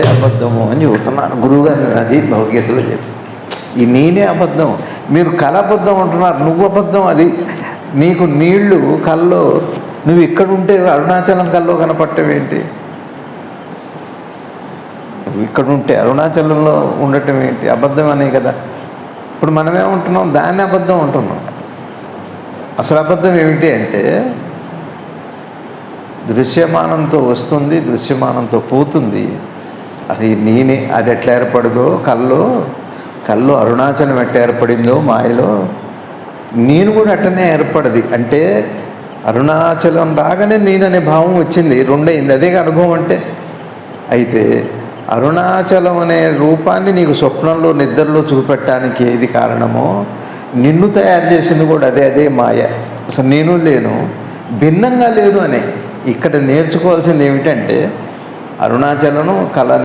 అబద్ధము అని చెబుతున్నాను గురువుగారు. అది భగవద్గీతలో చెప్పి ఈ నేనే అబద్ధం, మీరు కళ అబద్ధం అంటున్నారు, నువ్వు అబద్ధం. అది నీకు నీళ్లు కల్లో, నువ్వు ఇక్కడ ఉంటే అరుణాచలం కల్లో కనపడటం ఏంటి? నువ్వు ఇక్కడ ఉంటే అరుణాచలంలో ఉండటం ఏంటి? అబద్ధం అనే కదా. ఇప్పుడు మనమేమంటున్నాం, దాన్ని అబద్ధం అంటున్నాం. అసలు అబద్ధం ఏమిటి అంటే, దృశ్యమానంతో వస్తుంది, దృశ్యమానంతో పోతుంది. అది నేనే. అది ఎట్లా ఏర్పడదో కల్లో అరుణాచలం ఎట్లా ఏర్పడిందో మాయలో, నేను కూడా అట్టనే ఏర్పడది. అంటే అరుణాచలం రాగానే నేననే భావం వచ్చింది, రెండైంది. అదే అనుభవం అంటే. అయితే అరుణాచలం అనే రూపాన్ని నీకు స్వప్నంలో నిద్రలో చూపెట్టడానికి ఏది కారణమో, నిన్ను తయారు చేసింది కూడా అదే మాయ. అసలు నేను లేను, భిన్నంగా లేను అనే. ఇక్కడ నేర్చుకోవాల్సింది ఏమిటంటే, అరుణాచలను కళ